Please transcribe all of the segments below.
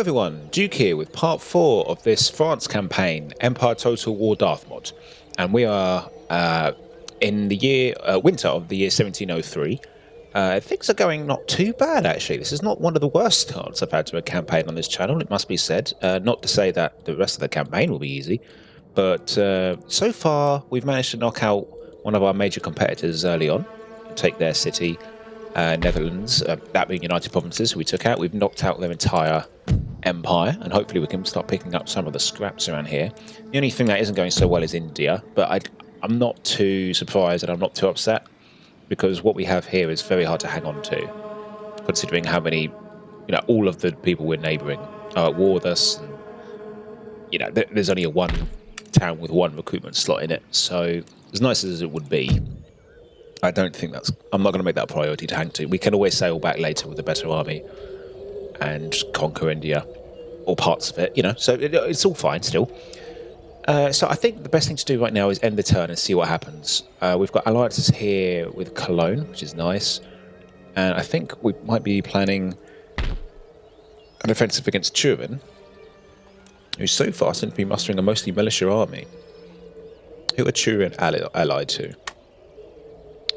everyone, Duke here with part 4 of this France campaign, Empire Total War Darthmod. And we are in the winter of the year 1703. Things are going not too bad, actually. This is not one of the worst starts I've had to a campaign on this channel, it must be said. Not to say that the rest of the campaign will be easy, but so far we've managed to knock out one of our major competitors early on, take their city, Netherlands, that being United Provinces, who we took out. We've knocked out their entire empire, and hopefully we can start picking up some of the scraps around here. The only thing that isn't going so well is India, but I'm not too surprised and I'm not too upset, because what we have here is very hard to hang on to, considering how many, all of the people we're neighbouring are at war with us. And, there's only one town with one recruitment slot in it, so as nice as it would be, I don't think I'm not going to make that a priority to hang to. We can always sail back later with a better army and conquer India, or parts of it, so it's all fine still. So I think the best thing to do right now is end the turn and see what happens. We've got alliances here with Cologne, which is nice, and I think we might be planning an offensive against Turin, who so far seems to be mustering a mostly militia army. Who are Turin allied to?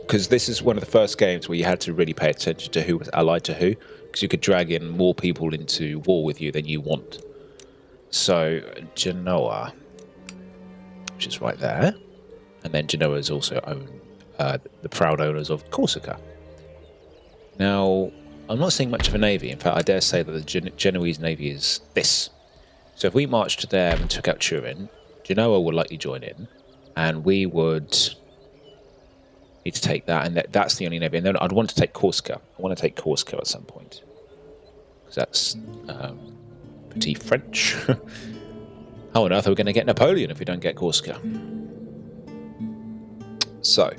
Because this is one of the first games where you had to really pay attention to who was allied to who, because you could drag in more people into war with you than you want. So, Genoa, which is right there, and then Genoa is also the proud owners of Corsica. Now, I'm not seeing much of a navy. In fact, I dare say that the Genoese navy is this. So if we marched to them and took out Turin, Genoa would likely join in, and we would need to take that, and that's the only navy. And then I'd want to take Corsica. I want to take Corsica at some point, because that's pretty French. How on earth are we going to get Napoleon if we don't get Corsica? So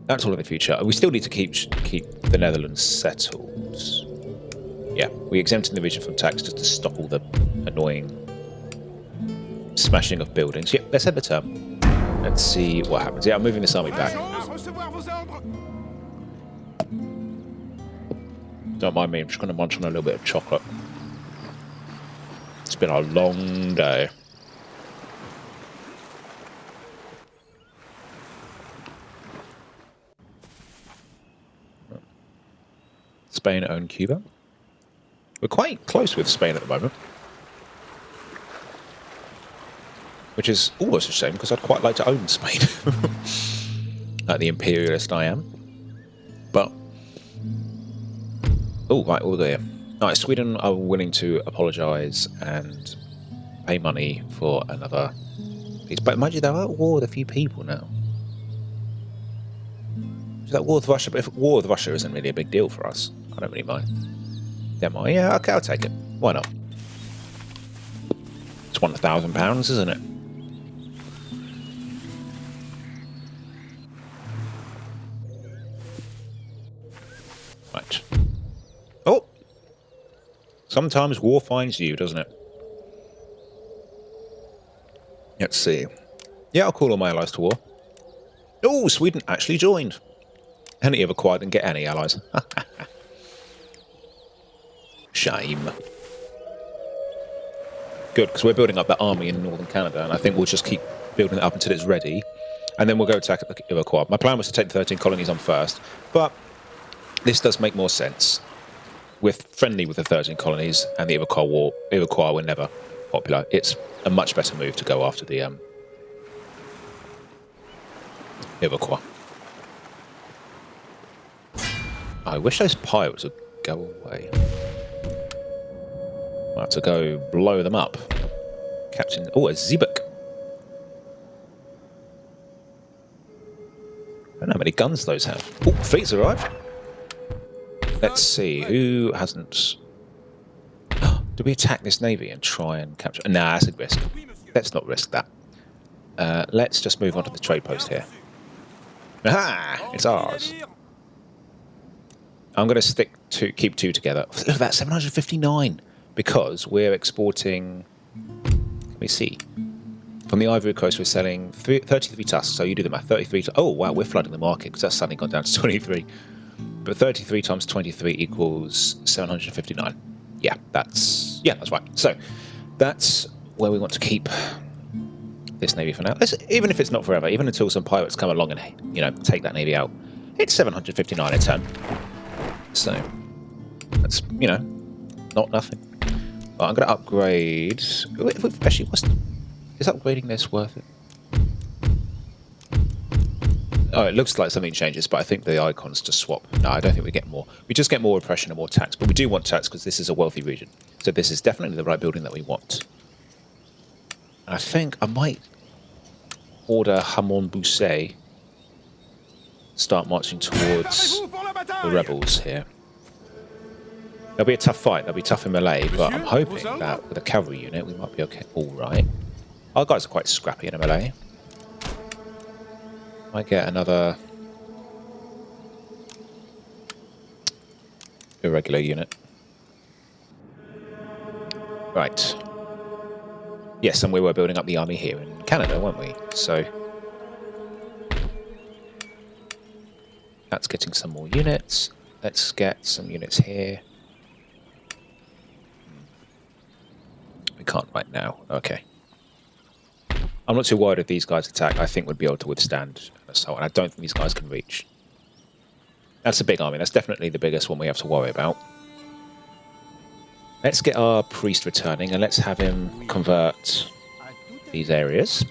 that's all in the future. We still need to keep the Netherlands settled. Yeah, we exempted the region from tax just to stop all the annoying smashing of buildings. Yep, let's end the term. Let's see what happens. Yeah, I'm moving this army back. Don't mind me, I'm just going to munch on a little bit of chocolate. It's been a long day. Spain own Cuba. We're quite close with Spain at the moment, which is almost a shame, because I'd quite like to own Spain. Like the imperialist I am. But oh, right, all there. All right, Sweden are willing to apologise and pay money for another piece. But mind you, they're at war with a few people now. So that war with Russia, but if war with Russia isn't really a big deal for us, I don't really mind. Am I? Yeah, okay, I'll take it. Why not? It's £1,000, isn't it? Right. Oh! Sometimes war finds you, doesn't it? Let's see. Yeah, I'll call all my allies to war. Oh, Sweden actually joined. Any Iroquois didn't get any allies. Shame. Good, because we're building up that army in northern Canada, and I think we'll just keep building it up until it's ready, and then we'll go attack the Iroquois. My plan was to take the 13 colonies on first, but this does make more sense. We're friendly with the 13 colonies, and the Iroquois were never popular. It's a much better move to go after the Iroquois. I wish those pirates would go away. I'll have to go blow them up. Captain... Oh, a Zebuk. I don't know how many guns those have. Oh, fleet's arrived. Let's see, who hasn't... Do we attack this navy and try and capture... Nah, that's a risk. Let's not risk that. Let's just move on to the trade post here. Aha! It's ours. I'm going to keep two together. Look at that, 759. Because we're exporting... Let me see. From the Ivory Coast, we're selling 33 tusks. So you do the math. 33... Oh, wow, we're flooding the market, because that's suddenly gone down to 23. But 33 times 23 equals 759. Yeah, that's right. So that's where we want to keep this navy for now. Even if it's not forever, even until some pirates come along and take that navy out. It's 759 a turn, so that's not nothing. But I'm going to upgrade. Actually, is upgrading this worth it? Oh, it looks like something changes, but I think the icons just swap. No, I don't think we get more. We just get more oppression and more tax, but we do want tax because this is a wealthy region. So this is definitely the right building that we want. And I think I might order Hamon Bossuet start marching towards the rebels here. It'll be a tough fight. They'll be tough in melee, but I'm hoping that with a cavalry unit we might be okay. All right. Our guys are quite scrappy in a melee. Might get another irregular unit. Right. Yes, and we were building up the army here in Canada, weren't we? So that's getting some more units. Let's get some units here. We can't right now. Okay. I'm not too worried if these guys attack. I think we'd be able to withstand an assault, and I don't think these guys can reach. That's a big army. That's definitely the biggest one we have to worry about. Let's get our priest returning, and let's have him convert these areas.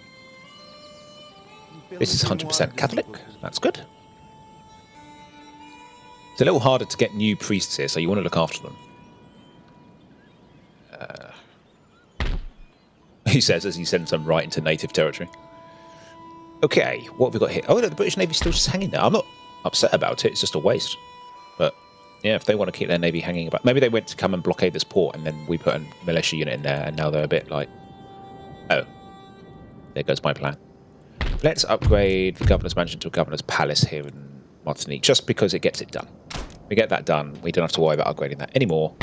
This is 100% Catholic. That's good. It's a little harder to get new priests here, so you want to look after them. He says as he sends them right into native territory. Okay, what have we got here? Oh, no, the British Navy's still just hanging there. I'm not upset about it. It's just a waste. But yeah, if they want to keep their navy hanging about, maybe they went to come and blockade this port, and then we put a militia unit in there, and now they're a bit like, oh, there goes my plan. Let's upgrade the governor's mansion to a governor's palace here in Martinique, just because it gets it done. We get that done, we don't have to worry about upgrading that anymore.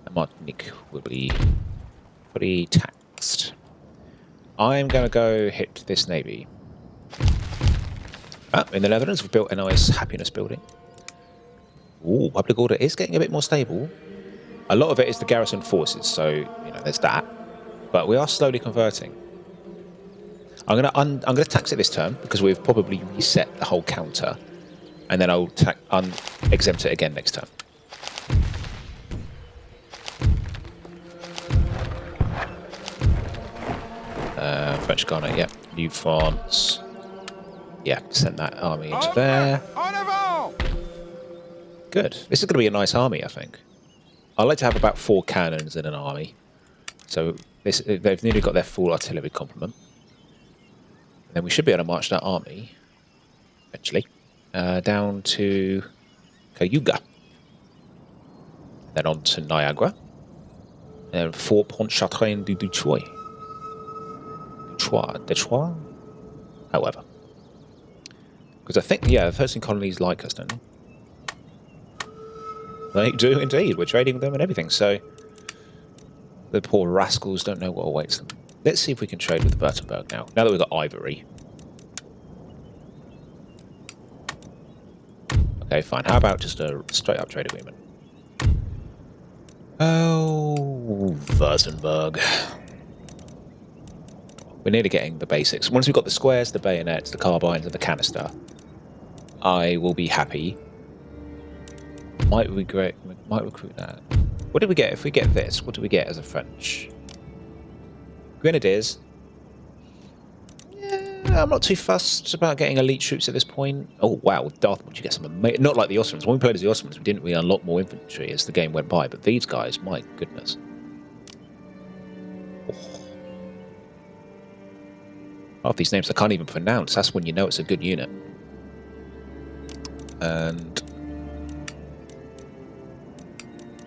And Martinique will be pretty taxed. I'm going to go hit this navy. In the Netherlands, we've built a nice happiness building. Ooh, public order is getting a bit more stable. A lot of it is the garrison forces, so there's that. But we are slowly converting. I'm gonna tax it this turn because we've probably reset the whole counter, and then I'll exempt it again next turn. French Ghana, yeah. New France. Yeah, send that army into there. Good. This is going to be a nice army, I think. I like to have about 4 cannons in an army. So they've nearly got their full artillery complement. And then we should be able to march that army, eventually, down to Cayuga. Then on to Niagara. And Fort Pontchartrain du Detroit. Detroit? However. Because I think, the 13 colonies like us, don't they? They do indeed. We're trading with them and everything, so the poor rascals don't know what awaits them. Let's see if we can trade with Württemberg now that we've got Ivory. Okay, fine. How about just a straight-up trade agreement? Oh, Württemberg. We're nearly getting the basics. Once we've got the squares, the bayonets, the carbines, and the canister, I will be happy. Might recruit that. What did we get if we get this? What do we get as a French? Grenadiers. Yeah, I'm not too fussed about getting elite troops at this point. Oh wow, with Darthmod you get some amazing. Not like the Ottomans. When we played as the Ottomans, we didn't really unlock more infantry as the game went by. But these guys, my goodness. Oh. Half these names I can't even pronounce. That's when you know it's a good unit. And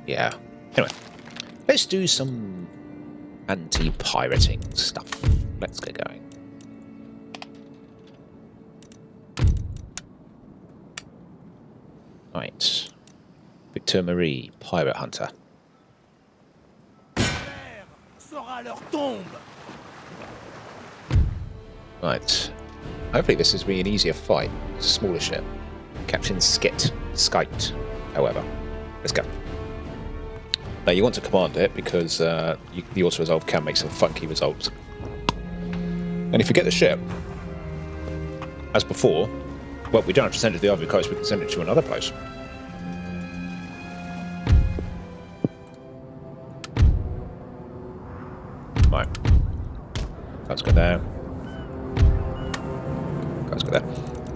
yeah. Anyway, let's do some anti-pirating stuff. Let's get going. Right. Victor-Marie, pirate hunter. Right. Hopefully this is really an easier fight. It's a smaller ship. Captain Skite, however. Let's go. Now you want to command it because the auto-resolve can make some funky results. And if you get the ship, as before, well, we don't have to send it to the Ivory Coast, we can send it to another place. Right. Let's go there. Let's go there.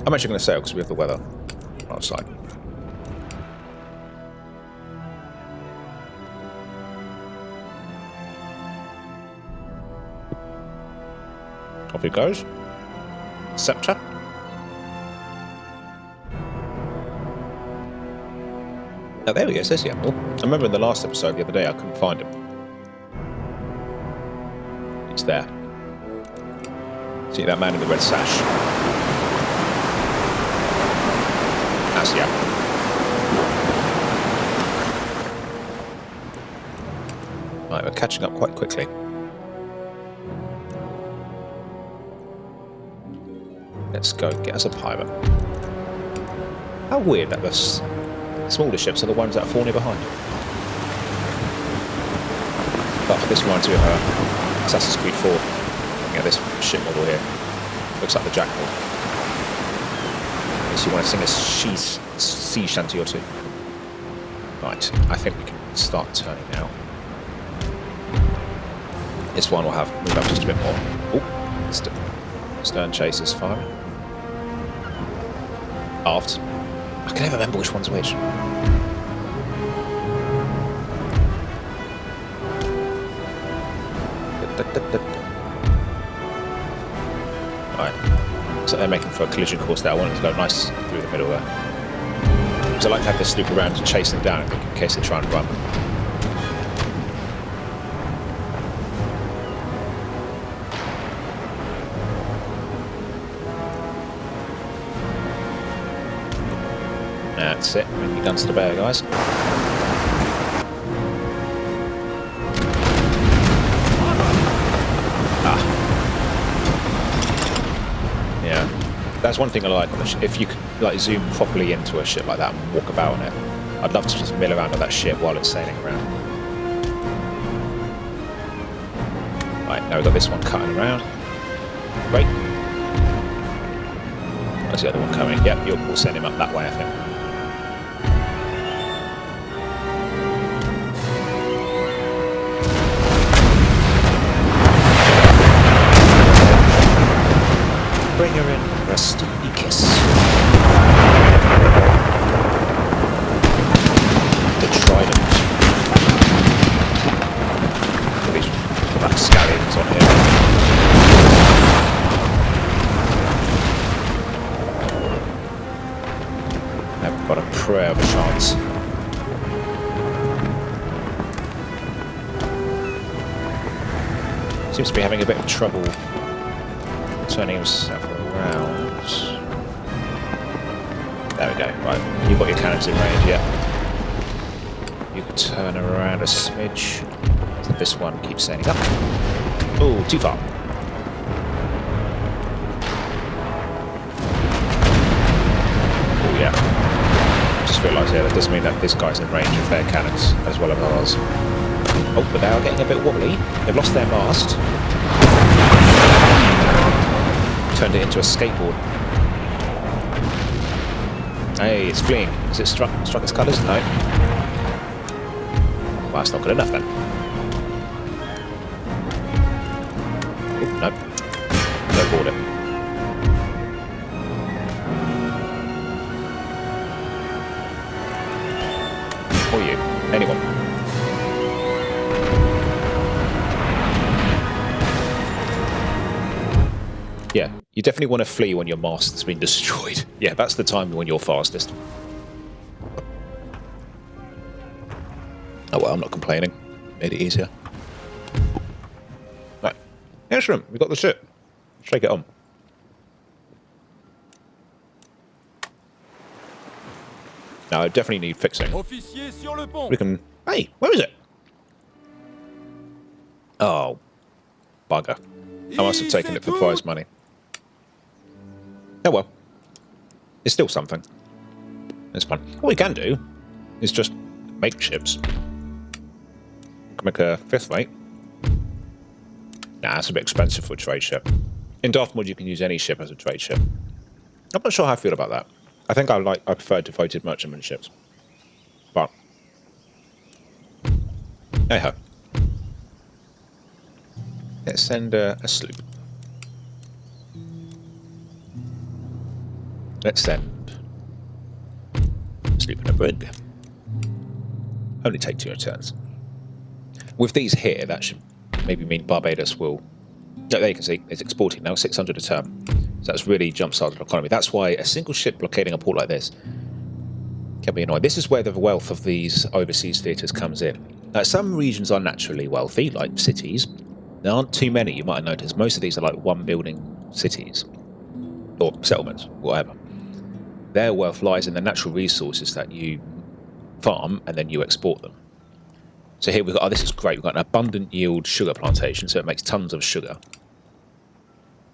I'm actually going to sail because we have the weather on our side. Off it goes. Scepter. Oh, there we go. It says the Admiral. I remember in the last episode the other day I couldn't find him. It's there. See that man in the red sash? That's the Admiral. Right, we're catching up quite quickly. Let's go get us a pirate. How weird that the smaller ships are the ones that are falling behind. But this reminds me of Assassin's Creed 4. Yeah, this ship model here. Looks like the Jackal. Unless you want to sing a sea shanty or two. Right, I think we can start turning now. This one will move up just a bit more. Oh, stern chasers firing. Aft. I can never remember which one's which. Right. So they're making for a collision course there. I want it to go nice through the middle there. Because I like to have this loop around to chase them down in case they try and run. That's it. Bring your guns to bear, guys. Yeah, that's one thing I like on the ship. If you could like zoom properly into a ship like that and walk about on it, I'd love to just mill around on that ship while it's sailing around. Right, now we've got this one cutting around. Great. There's the other one coming. Yep, we'll send him up that way, I think. Bring her in for a steamy kiss. The Trident. Look at these black scallions on here. I've got a prayer of a chance. Seems to be having a bit of trouble turning himself around. There we go. Right, you've got your cannons in range, yeah. You can turn around a smidge. So this one keeps sailing up. Oh, too far. Oh yeah. Just realised, yeah, that does mean that this guy's in range of their cannons as well as ours. Oh, but they are getting a bit wobbly. They've lost their mast. Turned it into a skateboard. Hey, it's fleeing. Has it struck its colours? No. Well, that's not good enough then. Oh, no. Go board it. Or you. Anyone. Yeah, you definitely want to flee when your mast has been destroyed. Yeah, that's the time when you're fastest. Oh well, I'm not complaining. Made it easier. Right. Yeah, Shrimp, we got the ship. Shake it on. No, I definitely need fixing. We can... Hey, where is it? Oh, bugger. I must have taken it for prize money. Oh well. It's still something. It's fun. What we can do is just make ships. can make a 5th rate. Nah, that's a bit expensive for a trade ship. In Darthmod, you can use any ship as a trade ship. I'm not sure how I feel about that. I think I prefer devoted merchantman ships. But hey-ho. Let's send a sloop. Let's send a sloop and a brig. Only take 2 returns. With these here, that should maybe mean Barbados will... No, there you can see, it's exporting now, 600 a term. So that's really jump-started the economy. That's why a single ship blockading a port like this can be annoying. This is where the wealth of these overseas theatres comes in. Now, some regions are naturally wealthy, like cities. There aren't too many, you might have noticed. Most of these are like one-building cities. Or settlements, whatever. Their wealth lies in the natural resources that you farm and then you export them. So here we've got, oh, this is great, we've got an abundant yield sugar plantation, so it makes tons of sugar.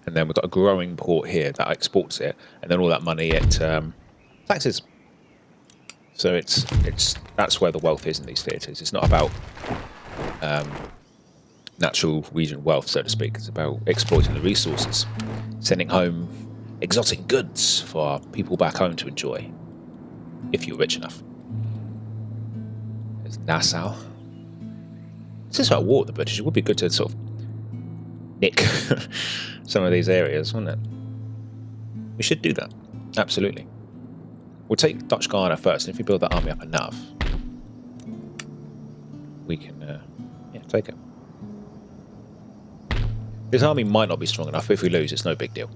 And then we've got a growing port here that exports it, and then all that money it taxes. So that's where the wealth is in these theatres. It's not about natural region wealth, so to speak. It's about exploiting the resources, sending home exotic goods for our people back home to enjoy, if you're rich enough. There's Nassau. This is about war with the British. It would be good to sort of nick some of these areas, wouldn't it? We should do that. Absolutely. We'll take Dutch Guyana first, and if we build that army up enough, we can take it. This army might not be strong enough, but if we lose, it's no big deal.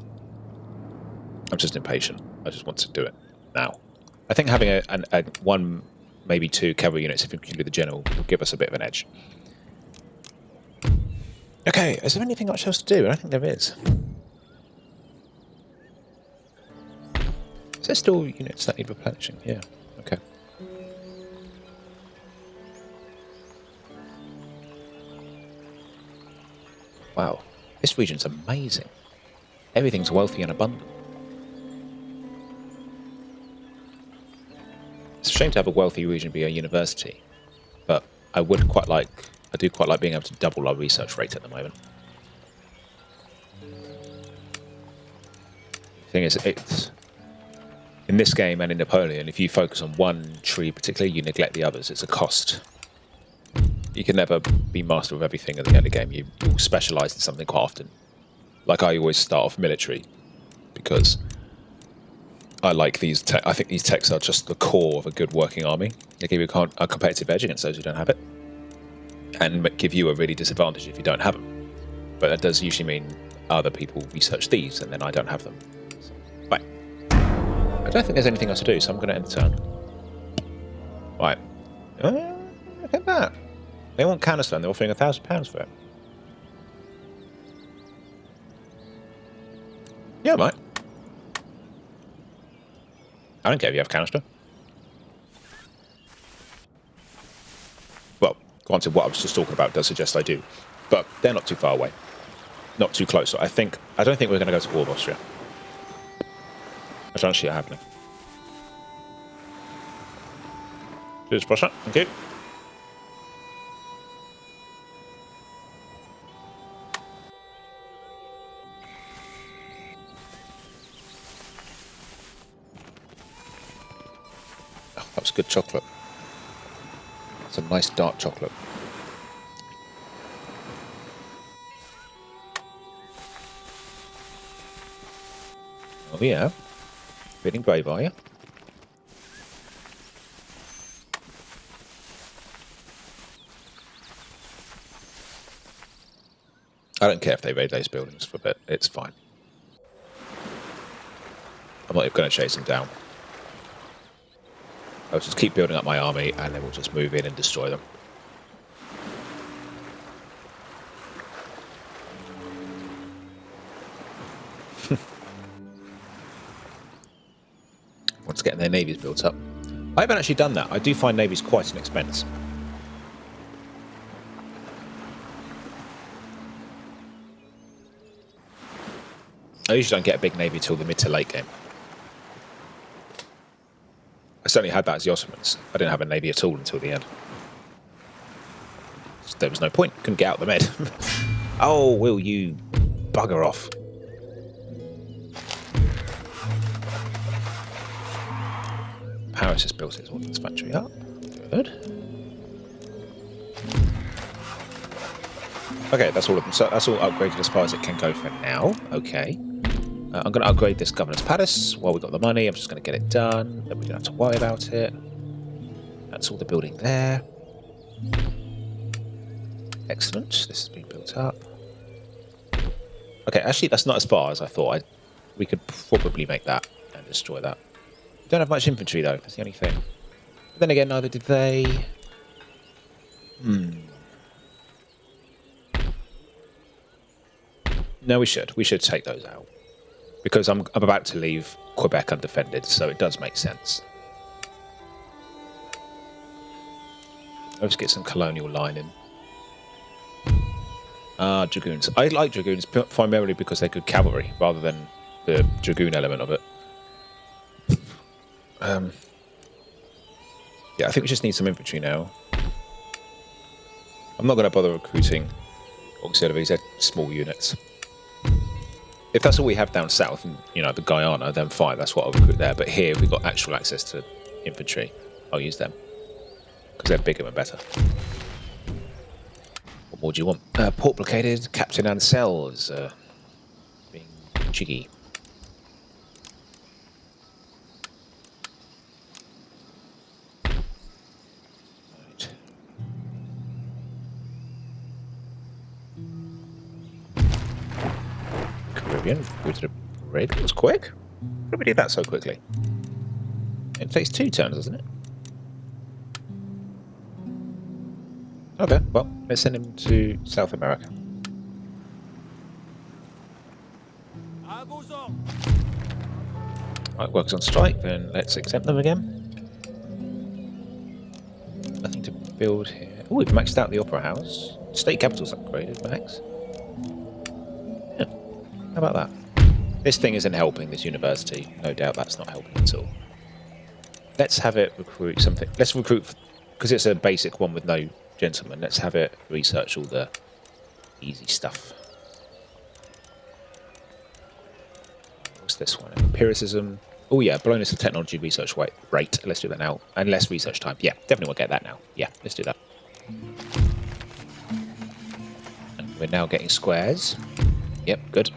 I'm just impatient. I just want to do it now. I think having a 1, maybe 2 cavalry units, if we can do the general, will give us a bit of an edge. Okay, is there anything much else to do? I don't think there is. Is there still units that need replenishing? Yeah, okay. Wow, this region's amazing. Everything's wealthy and abundant. It's a shame to have a wealthy region be a university, but I do quite like being able to double our research rate at the moment. The thing is, it's in this game and in Napoleon, if you focus on one tree particularly, you neglect the others. It's a cost. You can never be master of everything at the end of the game. You will specialise in something quite often. Like I always start off military, because I like these. I think these techs are just the core of a good working army. They give you a competitive edge against those who don't have it, and give you a really disadvantage if you don't have them. But that does usually mean other people research these, and then I don't have them. So, right. I don't think there's anything else to do, so I'm going to end the turn. Right. Look at that. They want Canistone. They're offering £1,000 for it. Yeah, mate. I don't care if you have canister. Well, granted, what I was just talking about does suggest I do, but they're not too far away, not too close. So I don't think we're going to go to war with Austria. I don't see it happening. Cheers, Prussia. Thank you. That was good chocolate. It's a nice dark chocolate. Oh yeah. Feeling brave, are you? I don't care if they raid those buildings for a bit. It's fine. I'm not even going to chase them down. I'll just keep building up my army, and then we'll just move in and destroy them. Once getting their navies built up. I haven't actually done that. I do find navies quite an expense. I usually don't get a big navy till the mid to late game. I certainly had that as the Ottomans. I didn't have a navy at all until the end. There was no point. Couldn't get out the med. Oh, will you bugger off? Paris has built its ordnance factory up. Good. Okay, that's all of them. So that's all upgraded as far as it can go for now. Okay. I'm going to upgrade this Governor's Palace while we've got the money. I'm just going to get it done. Then we don't have to worry about it. That's all the building there. Excellent. This has been built up. Okay, actually, that's not as far as I thought. We could probably make that and destroy that. We don't have much infantry, though. That's the only thing. But then again, neither did they. No, we should. We should take those out. Because I'm about to leave Quebec undefended, so it does make sense. Let's get some colonial line in. Dragoons. I like Dragoons primarily because they're good cavalry, rather than the Dragoon element of it. Yeah, I think we just need some infantry now. I'm not going to bother recruiting auxiliaries, they're small units. If that's all we have down south, and the Guyana, then fine, that's what I'll recruit there. But here, if we've got actual access to infantry, I'll use them. Because they're bigger and better. What more do you want? Port blockaded, Captain Ansell's being jiggy. Right. Caribbean, go to the parade. That was quick. How did we do that so quickly? It takes 2 turns, doesn't it? Okay, well, let's send him to South America. Right, works on strike, then let's exempt them again. Nothing to build here. Oh, we've maxed out the Opera House. State capital's upgraded, Max. Yeah, how about that? This thing isn't helping, this university. No doubt that's not helping at all. Let's have it recruit something. Let's recruit, because it's a basic one with no gentlemen, let's have it research all the easy stuff. What's this one? Empiricism. Oh yeah, bonus of technology research rate. Let's do that now. And less research time. Yeah, definitely we'll get that now. Yeah, let's do that. And we're now getting squares. Yep, good.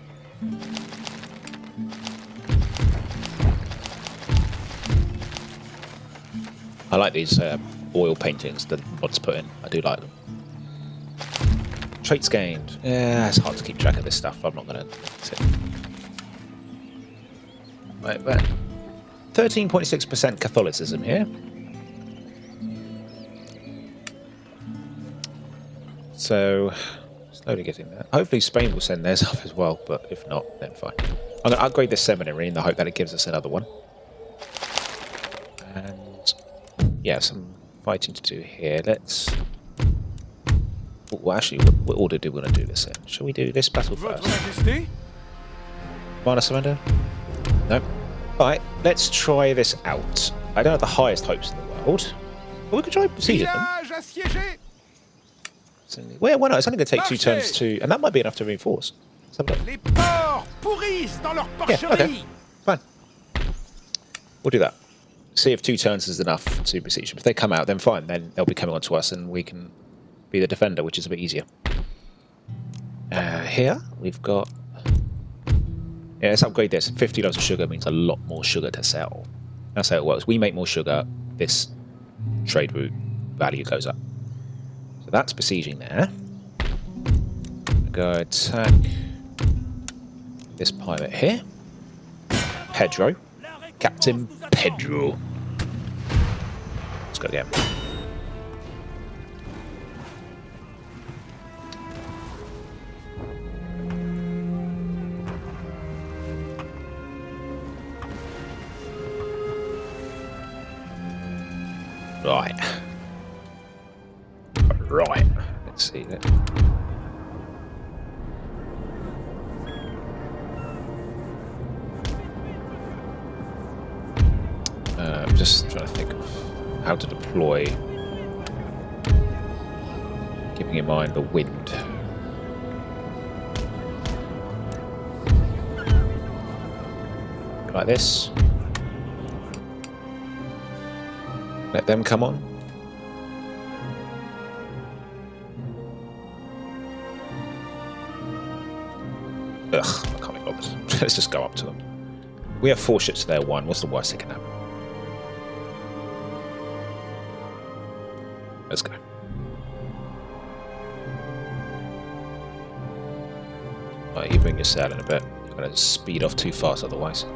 I like these oil paintings that mods put in. I do like them. Traits gained. Yeah, it's hard to keep track of this stuff. I'm not going to... Right, but 13.6% Catholicism here. So, slowly getting there. Hopefully Spain will send theirs up as well, but if not, then fine. I'm going to upgrade this seminary in the hope that it gives us another one. And, yeah, some fighting to do here. Let's... Well, actually, what order do we want to do this in? Shall we do this battle first? Minor surrender? No. Alright, let's try this out. I don't have the highest hopes in the world. But we could try besieging them. Well, why not? It's only going to take 2 turns to... And that might be enough to reinforce. Yeah, okay. Fine. We'll do that. See if 2 turns is enough to besiege them. If they come out, then fine. Then they'll be coming on to us and we can be the defender, which is a bit easier. Here, we've got... Yeah, let's upgrade this. 50 loads of sugar means a lot more sugar to sell. That's how it works. We make more sugar, this trade route value goes up. So that's besieging there. Go attack this pirate here. Pedro. Captain Pedro. Let's go again. Right. Right. Let's see that. I'm just trying to think of how to deploy. Keeping in mind the wind. Like this. Let them come on. Ugh, I can't be bothered. Let's just go up to them. We have 4 ships to their 1. What's the worst that can happen? Let's go. Right, you bring your sail in a bit. You're going to speed off too fast otherwise.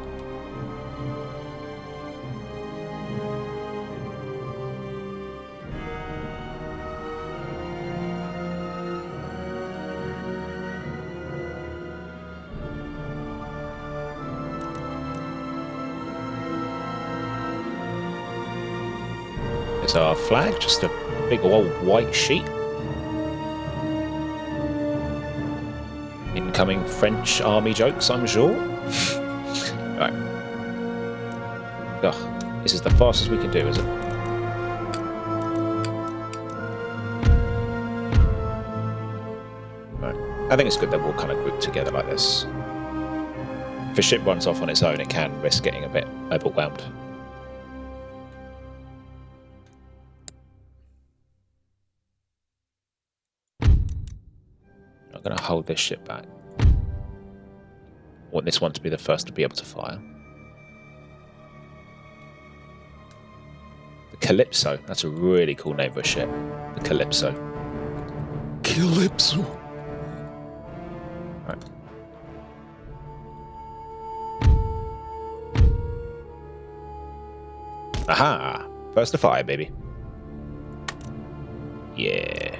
There's our flag, just a big old white sheet. Incoming French army jokes, I'm sure. Right. Ugh, this is the fastest we can do, is it? Right. I think it's good that we'll kind of group together like this. If a ship runs off on its own, it can risk getting a bit overwhelmed. I'm going to hold this ship back. I want this one to be the first to be able to fire. The Calypso. That's a really cool name for a ship. The Calypso. Calypso. Right. Aha! First to fire, baby. Yeah.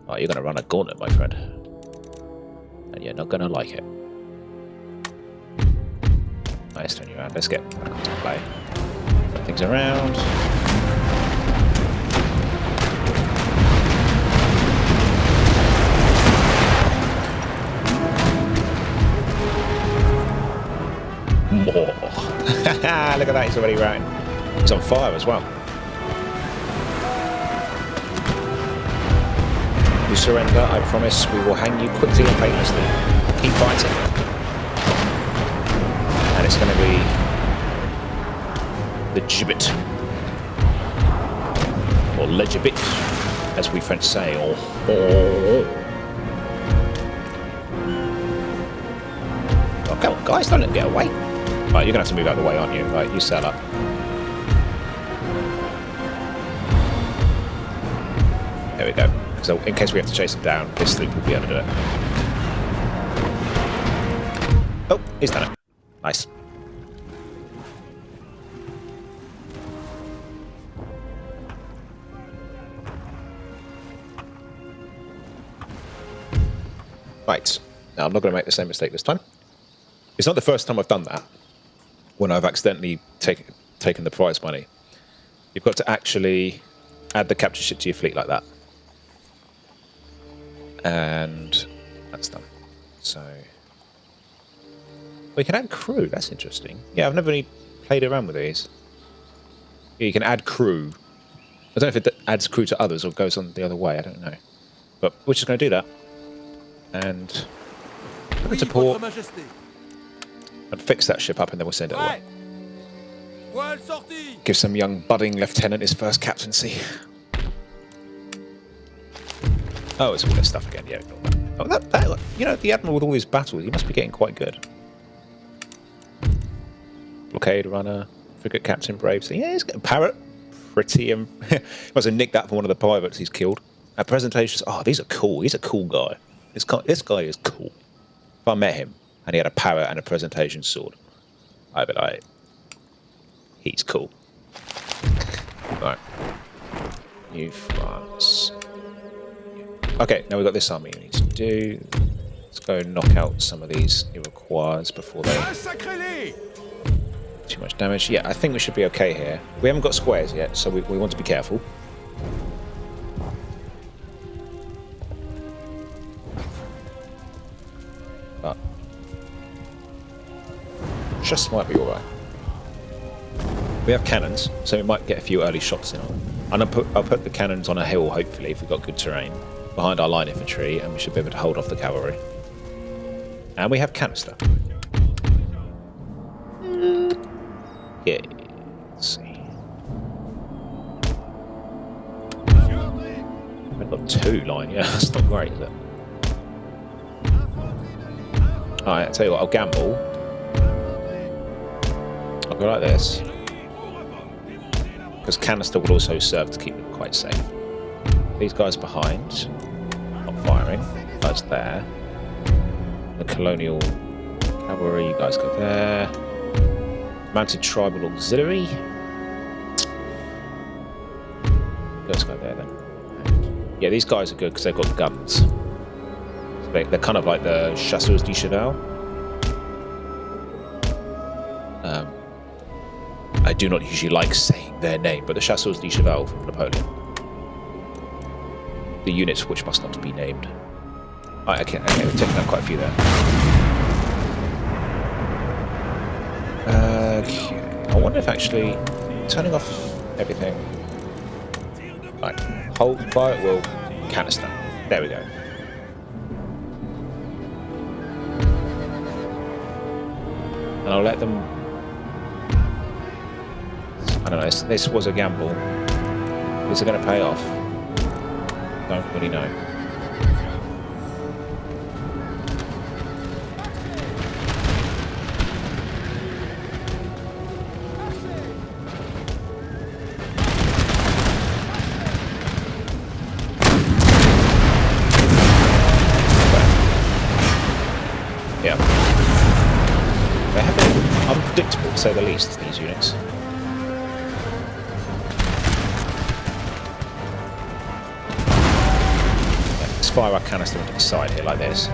Oh, you're going to run a gauntlet, my friend. And you're not going to like it. Nice, turn you around. Let's get back onto play. Flip things around. More. Look at that, he's already running. He's on fire as well. You surrender, I promise we will hang you quickly and painlessly. Keep fighting. And it's going to be the gibbet. Or le gibbet, as we French say, or... Oh, come on, guys, don't let them get away. Right, you're going to have to move out of the way, aren't you? Right, you sail up. There we go. So in case we have to chase him down, this sloop will be able to do it. Oh, he's done it. Nice. Right. Now, I'm not going to make the same mistake this time. It's not the first time I've done that, when I've accidentally taken the prize money. You've got to actually add the capture ship to your fleet like that. And that's done. So we can add crew. That's interesting. Yeah, I've never really played around with these. Yeah, you can add crew. I don't know if it adds crew to others or goes on the other way. I don't know. But we're just going to do that. And put it to port. And fix that ship up, and then we'll send it away. Give some young budding lieutenant his first captaincy. Oh, it's all this stuff again. Yeah, ignore that. Oh, that, you know, the Admiral with all his battles, he must be getting quite good. Blockade runner, frigate captain, brave. So yeah, he's getting parrot. Pretty. Must have nicked that from one of the pirates he's killed. At presentations, oh, these are cool. He's a cool guy. This guy is cool. If I met him and he had a parrot and a presentation sword, I'd be like, he's cool. Right. New France. Okay, now we've got this army we need to do. Let's go knock out some of these Iroquois before they... Too much damage. Yeah, I think we should be okay here. We haven't got squares yet, so we want to be careful. But... just might be alright. We have cannons, so we might get a few early shots in on them. And I'll put the cannons on a hill, hopefully, if we've got good terrain, behind our line infantry, and we should be able to hold off the cavalry. And we have canister. Yeah, let's see. We've got 2 line, yeah, that's not great, is it? Alright, I'll tell you what, I'll gamble. I'll go like this. Because canister will also serve to keep them quite safe. These guys behind, not firing. Guys there. The colonial cavalry, you guys go there. Mounted tribal auxiliary. Let's go there then. Yeah, these guys are good because they've got guns. So they're kind of like the chasseurs du cheval. I do not usually like saying their name, but the chasseurs du cheval from Napoleon. The units which must not be named. Okay, we're taking out quite a few there. Okay, I wonder if actually turning off everything. Right, hold fire at will, canister. There we go. And I'll let them. I don't know. This was a gamble. Is it going to pay off? Don't really know. Yeah. They have been unpredictable, to say the least, these units. Let's fire our canister into the side here, like this.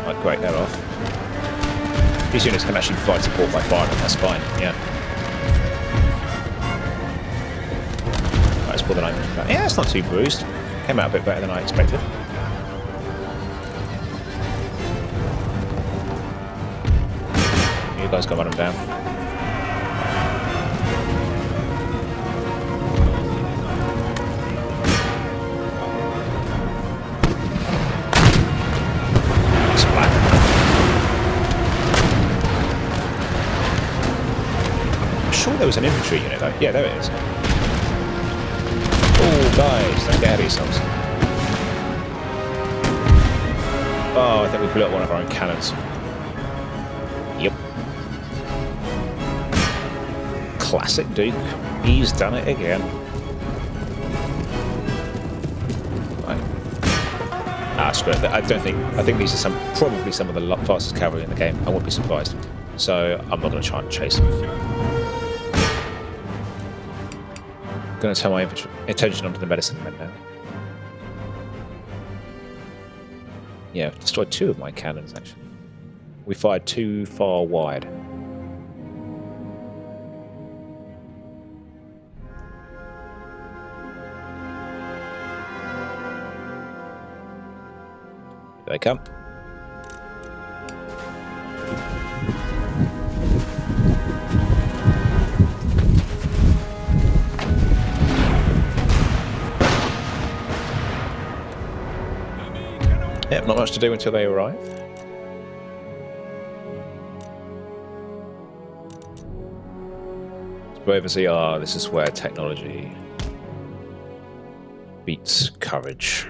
Right, great, they're off. These units can actually provide support by firing, that's fine, yeah. Right, let's pull the 9 back. Yeah, it's not too bruised. Came out a bit better than I expected. You guys go run them down. Splat. I'm sure there was an infantry unit though. Yeah, there it is. Oh, guys, don't get ahead of yourselves. Oh, I think we blew up one of our own cannons. Yep. Classic Duke. He's done it again. Right. Ah, screw it. I think these are probably some of the fastest cavalry in the game. I won't be surprised. So I'm not going to try and chase them. I'm going to turn my attention onto the medicine men now. Yeah, destroyed 2 of my cannons actually. We fired too far wide. Here they come. Yep, not much to do until they arrive. Brave as they are, this is where technology beats courage.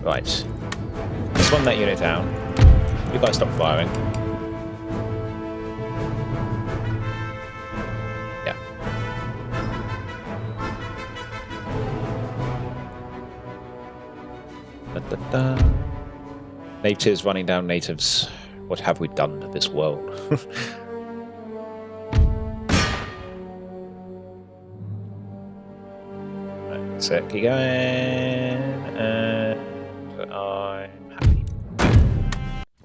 Right, let's run that unit down. You guys stop firing. Yeah. Da, da, da. Natives running down natives. What have we done to this world? Right, that's it. Keep going. And I'm happy.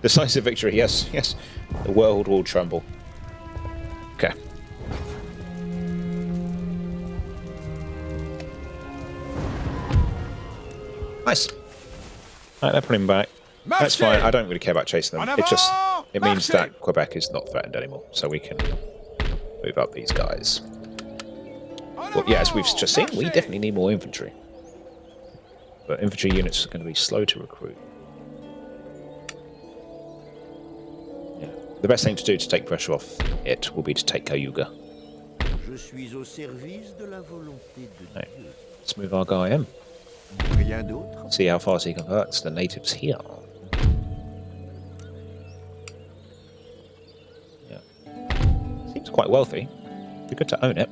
Decisive victory, yes, yes. The world will tremble. Okay. Nice. Alright, they're putting him back. That's fine. I don't really care about chasing them. It means that Quebec is not threatened anymore, so we can move up these guys. Well, yeah, as we've just seen, we definitely need more infantry. But infantry units are going to be slow to recruit. Yeah. The best thing to do to take pressure off it will be to take Cayuga. Right. Let's move our guy in. See how fast he converts the natives here. Yeah. Seems quite wealthy. Be good to own it.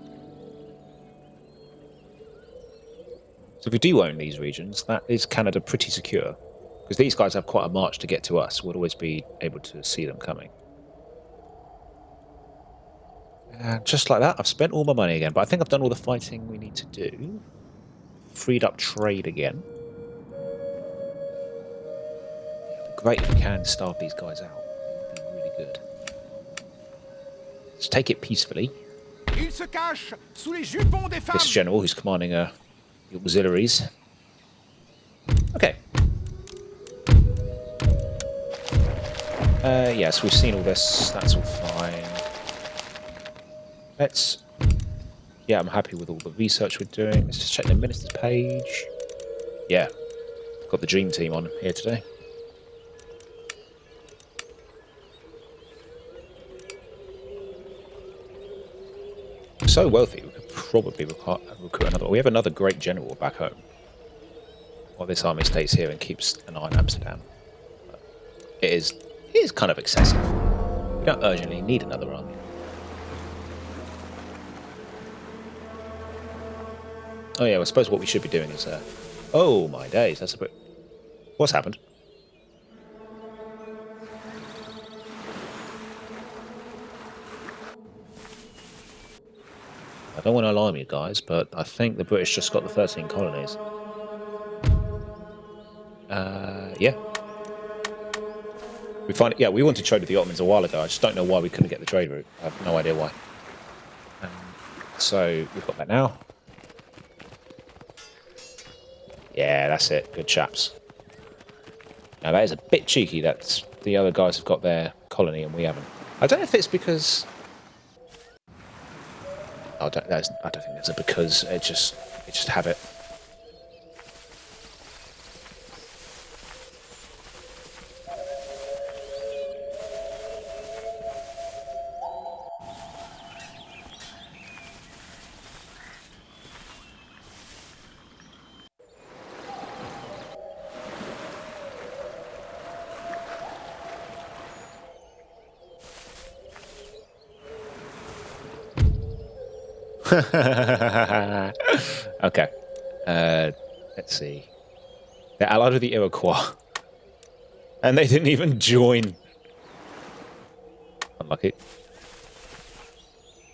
So if we do own these regions, that is Canada pretty secure. Because these guys have quite a march to get to us. We'll always be able to see them coming. And just like that, I've spent all my money again. But I think I've done all the fighting we need to do. Freed up trade again. It'd be great if we can starve these guys out. It would be really good. Let's take it peacefully. This general who's commanding the auxiliaries. Okay. Yes, we've seen all this. That's all fine. Let's... Yeah, I'm happy with all the research we're doing. Let's just check the minister's page. Yeah. Got the dream team on here today. So wealthy, we could probably recruit another. We have another great general back home. Well, this army stays here and keeps an eye on Amsterdam. It is kind of excessive. We don't urgently need another army. Oh yeah, I suppose what we should be doing is... oh my days, that's a bit... What's happened? I don't want to alarm you guys, but I think the British just got the 13 colonies. Yeah. We wanted to trade with the Ottomans a while ago. I just don't know why we couldn't get the trade route. I have no idea why. So we've got that now. Yeah, that's it. Good chaps. Now that is a bit cheeky that the other guys have got their colony and we haven't. I don't know if it's because... I don't think there's a because. It just habit. Okay. Let's see. They're allied with the Iroquois. And they didn't even join. Unlucky.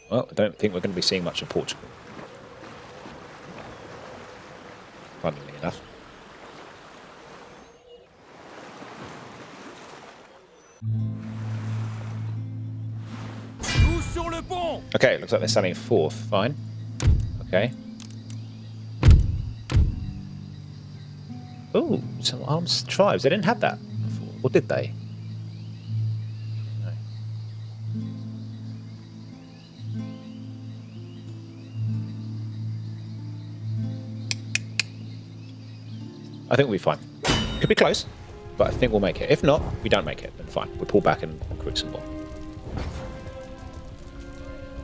Well, I don't think we're going to be seeing much of Portugal. Funnily enough. Okay, looks like they're selling fourth. Fine. Okay. Ooh, some armed tribes. They didn't have that before. Or did they? No. I think we'll be fine. Could be close, but I think we'll make it. If not, we don't make it, then fine. We'll pull back and recruit some more.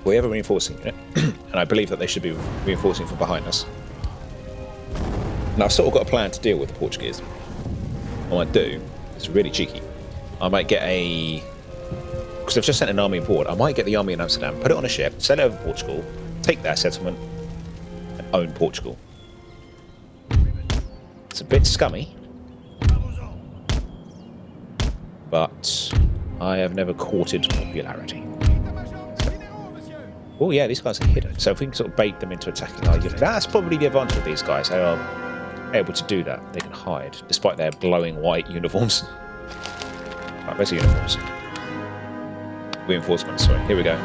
We have a reinforcing unit, and I believe that they should be reinforcing from behind us. Now, I've sort of got a plan to deal with the Portuguese. What I might do, it's really cheeky. I might get a... Because I've just sent an army aboard, I might get the army in Amsterdam, put it on a ship, send it over to Portugal, take their settlement, and own Portugal. It's a bit scummy, but I have never courted popularity. Oh yeah, these guys are hidden. So if we can sort of bait them into attacking our unit, that's probably the advantage of these guys. They are able to do that. They can hide, despite their glowing white uniforms. Right, where's the uniforms? Reinforcements, sorry. Here we go.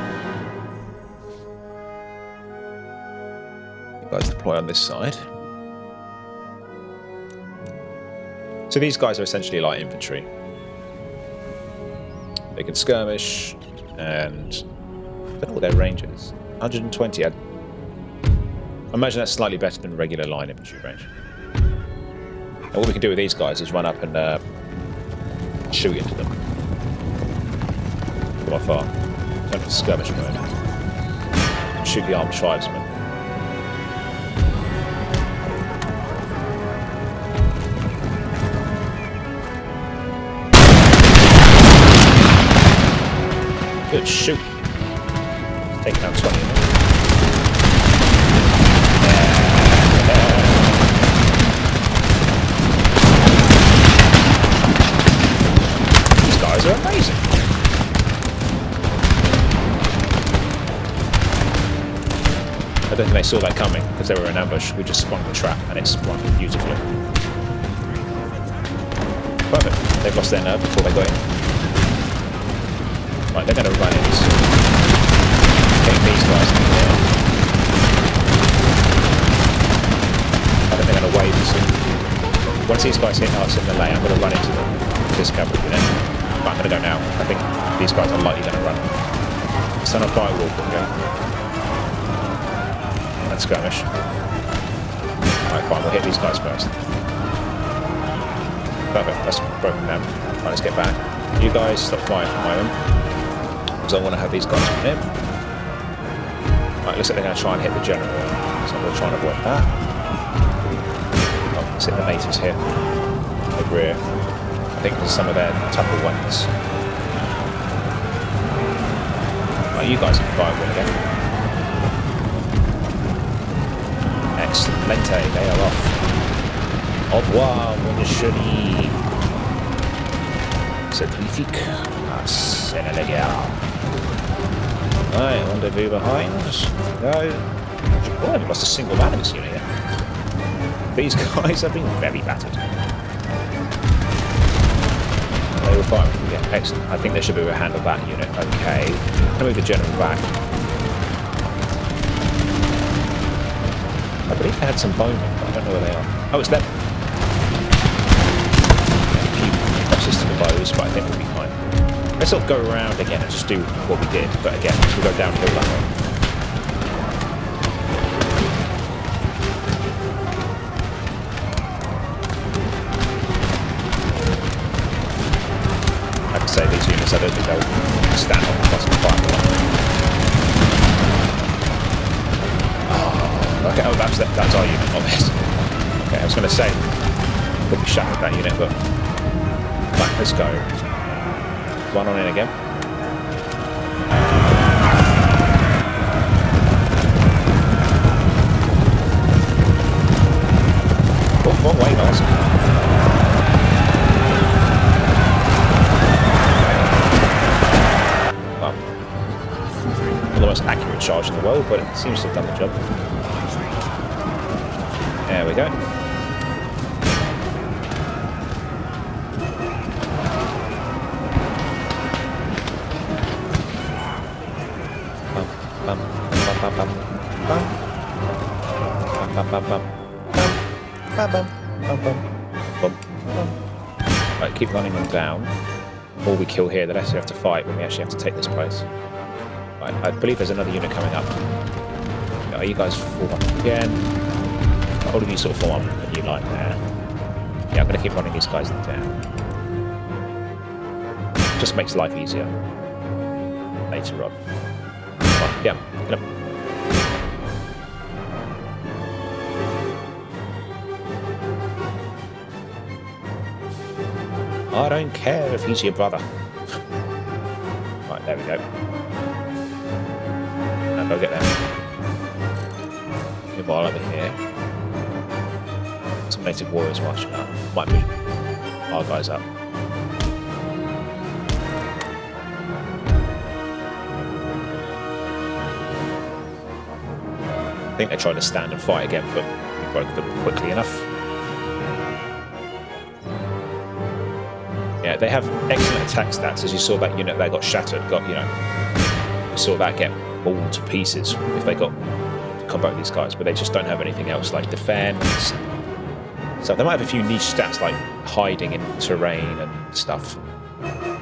You guys deploy on this side. So these guys are essentially light infantry. They can skirmish, and I don't know what their range is. 120. I imagine that's slightly better than regular line infantry range. And what we can do with these guys is run up and shoot into them from afar. Turn to skirmish mode. Shoot the armed tribesmen. Good shoot. Taking down 20 of them. These guys are amazing. I don't think they saw that coming because they were in ambush. We just sprung the trap and it sprung beautifully. Perfect. They've lost their nerve before they got in. Right, they're going to run in. Getting these guys in there. I think they're going to wave soon. Once these guys hit us in the lay, I'm going to run into them. This cavalry unit. Right, I'm going to go now. I think these guys are likely going to run. Son of Firewall, go. And skirmish. Right, fine, we'll hit these guys first. Perfect, that's broken down. Right, let's get back. You guys stop firing for a moment. Because I want to have these guys from him. Right, looks like they're going to try and hit the general. So I'm going to try and avoid that. Oh, let's hit the natives here. The rear. I think there's some of their tougher ones. Right, you guys can fire one again. Excellent, they are off. Au revoir, mon chéri. C'est magnifique. Ah, c'est la guerre. Right, rendezvous behind. Go. Oh, we lost a single man in this unit here. These guys have been very battered. They were firing. Yeah, excellent. I think they should be able to handle that unit. Okay. I'm going to move the general back. I believe they had some bowmen, but I don't know where they are. Oh, it's them. A few losses to the bows, but I think we'll be fine. Let's sort of go around again and just do what we did, but again, we'll go downhill that way. Like I say, these units, I don't think they'll stand on the bottom fire. Oh, okay, oh, that's our unit, not this. Okay, I was going to say, could be shattered that unit, but right, let's go. One on in again. Oh, wrong way, guys. Well, not the most accurate charge in the world, but it seems to have done the job. There we go. Right, keep running them down. Or we kill here, they'll actually have to fight when we actually have to take this place. Right, I believe there's another unit coming up. Are you guys form up again? All of you sort of form up a new line there. Yeah, I'm going to keep running these guys down. Just makes life easier later on. Right, yeah, get up. I don't care if he's your brother. Right, there we go. Now go get them. Meanwhile, over here, some native warriors marching up. Might move our guys up. I think they tried to stand and fight again, but we broke them quickly enough. Yeah, know, they have excellent attack stats, as you saw that unit that got shattered, you saw that get mauled to pieces if they got to combat these guys, but they just don't have anything else like defense. So they might have a few niche stats like hiding in terrain and stuff,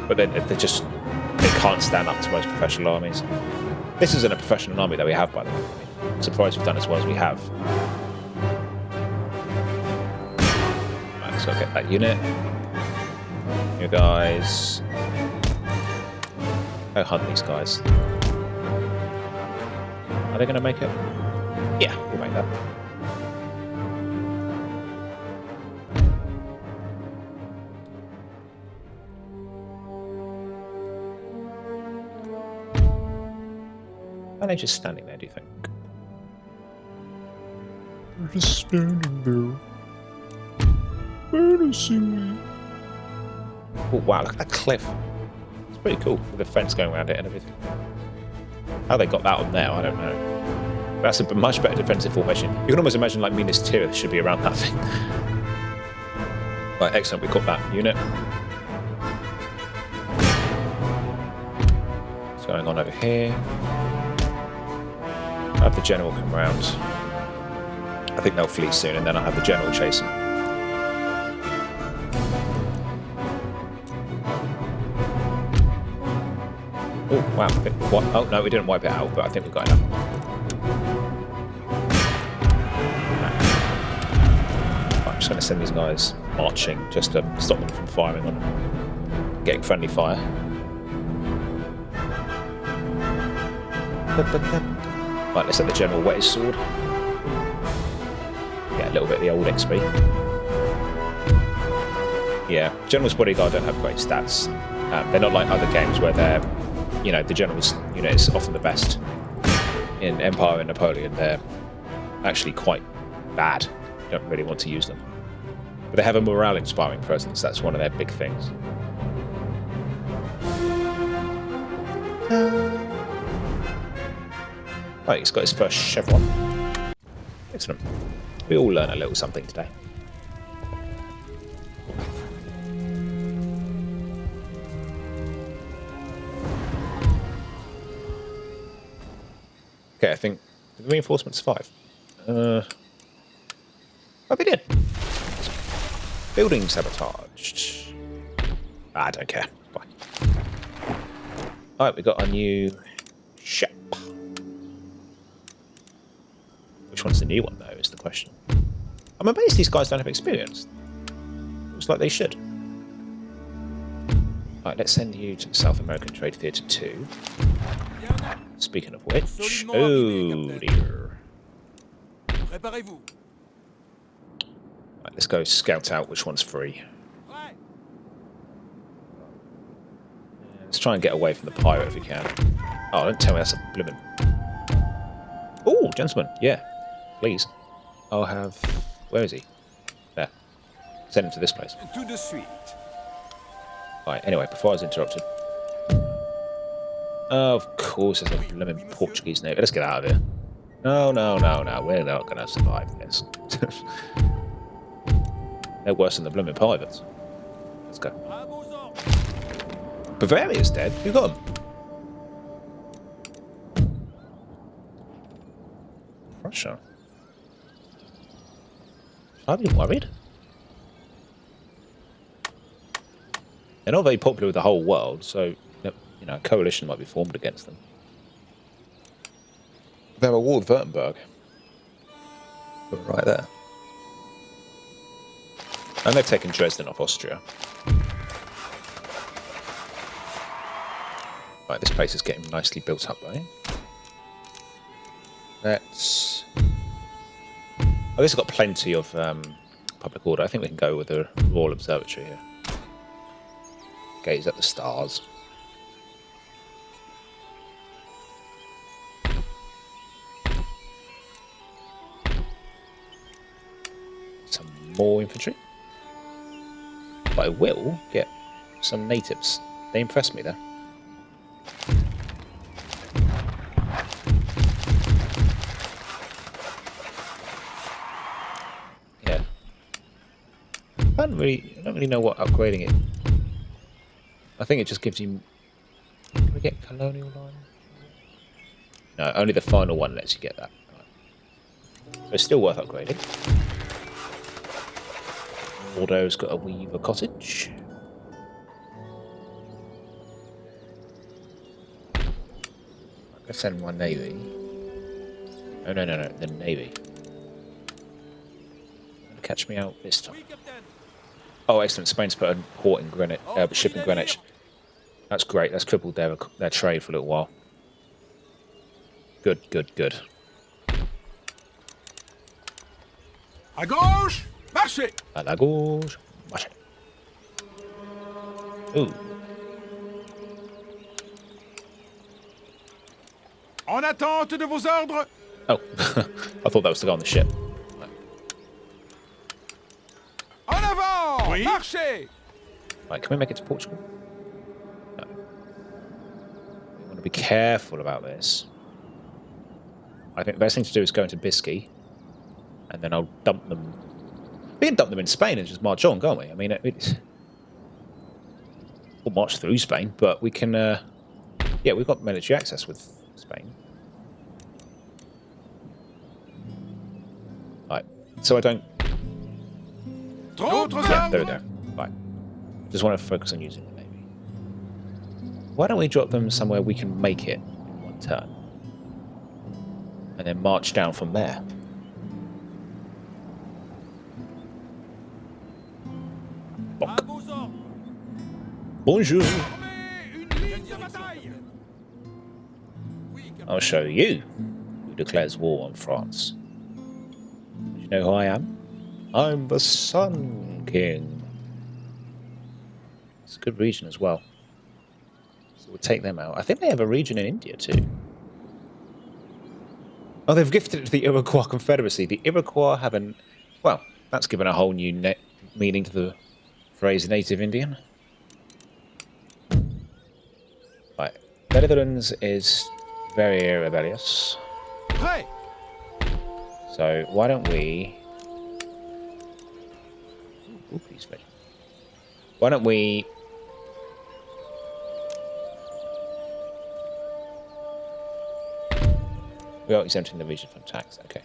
but they can't stand up to most professional armies. This isn't a professional army that we have, by the way. I'm surprised we've done as well as we have. Right, so I'll get that unit. You guys. Go hunt these guys. Are they going to make it? Yeah, we'll make that. Are they just standing there, do you think? They're just standing there. Menacingly. Oh wow, look at that cliff. It's pretty cool, with the fence going around it and everything. How they got that on there, I don't know. That's a much better defensive formation. You can almost imagine like Minas Tirith should be around that thing. Right, excellent, we've got that unit. What's going on over here? I'll have the general come around. I think they'll flee soon, and then I'll have the general chase them. Oh, wow. Oh, no, we didn't wipe it out, but I think we've got enough. Right, I'm just going to send these guys marching, just to stop them from firing on them. Getting friendly fire. Right, let's let the general wet his sword. Get a little bit of the old XP. Yeah, General's Bodyguard don't have great stats. They're not like other games where they're, the General's unit is often the best. In Empire and Napoleon, they're actually quite bad. You don't really want to use them. But they have a morale-inspiring presence. That's one of their big things. Right, he's got his first chevron. Excellent. We all learn a little something today. Okay, I think the reinforcements 5. Oh, they did. Building sabotaged. I don't care. Fine. Alright, we got our new ship. Which one's the new one, though, is the question. I'm amazed these guys don't have experience. Looks like they should. Right, let's send you to the South American Trade Theatre 2. Speaking of which... Oh, dear. Right, let's go scout out which one's free. Let's try and get away from the pirate if we can. Oh, don't tell me that's a blimmin'... Oh, gentlemen, yeah. Please. I'll have... Where is he? There. Send him to this place. To the street. Right, anyway, before I was interrupted. Oh, of course, there's a blooming Portuguese navy. Let's get out of here. No. We're not going to survive this. They're worse than the blooming pirates. Let's go. Bavaria's dead. Who got him? Russia. I've been worried. They're not very popular with the whole world, so a coalition might be formed against them. They're at war with Württemberg. Right there. And they've taken Dresden off Austria. Right, this place is getting nicely built up, though. Let's... Oh, this has got plenty of public order. I think we can go with the Royal Observatory here. Gaze at the stars. Some more infantry. But I will get some natives. They impressed me there. I don't really know what upgrading it I think it just gives you... Can we get colonial line? No, only the final one lets you get that. Right. So it's still worth upgrading. Bordeaux's got a weaver cottage. Let's send my navy. Oh, no, the navy. Catch me out this time. Oh, excellent. Spain's put a port in Greenwich, ship in Greenwich. That's great. That's crippled their trade for a little while. Good. À gauche, marchez! À la gauche, marchez. Ooh. En attente de vos ordres! Oh, I thought that was the guy on the ship. En avant! Oui. Marchez! Right, can we make it to Portugal? No. We want to be careful about this. I think the best thing to do is go into Biscay, and then I'll dump them. We can dump them in Spain and just march on, can't we? I mean, we'll march through Spain, but we can... yeah, we've got military access with Spain. Right, so I don't... Yeah, there we go. Right. Just want to focus on using the navy. Why don't we drop them somewhere we can make it in one turn? And then march down from there. Bonk. Bonjour. I'll show you who declares war on France. Do you know who I am? I'm the Sun King. It's a good region as well. So we'll take them out. I think they have a region in India too. Oh, they've gifted it to the Iroquois Confederacy. The Iroquois have an... Well, that's given a whole new meaning to the phrase native Indian. Right. The Netherlands is very rebellious. Prêt. So why don't we... Ooh, please, why don't we... We are exempting the region from tax. Okay.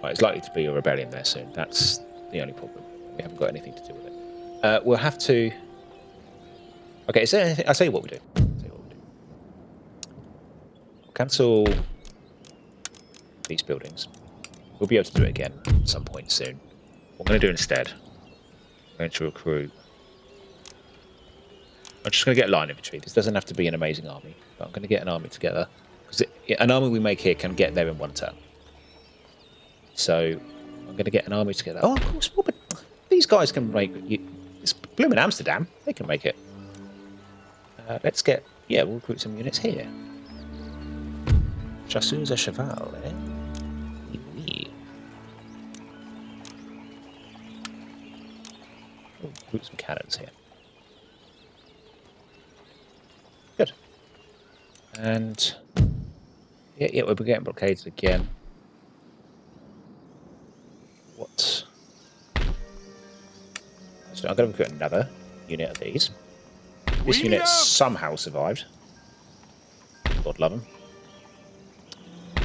Right, it's likely to be a rebellion there soon. That's the only problem. We haven't got anything to do with it. We'll have to... Okay, is there anything... I'll tell you what we do. I'll cancel these buildings. We'll be able to do it again at some point soon. What I'm going to do instead, I'm going to recruit... I'm just going to get line infantry. This doesn't have to be an amazing army, but I'm going to get an army together. Because an army we make here can get there in one turn. So I'm going to get an army together. Oh, of course, but these guys can make... It's blooming Amsterdam. They can make it. Let's get... Yeah, we'll recruit some units here. Chasseurs à cheval, eh? Oui. We'll recruit some cannons here. Good. And... Yeah, we're getting blockaded again. What? So I'm going to recruit another unit of these. This unit somehow survived. God love him.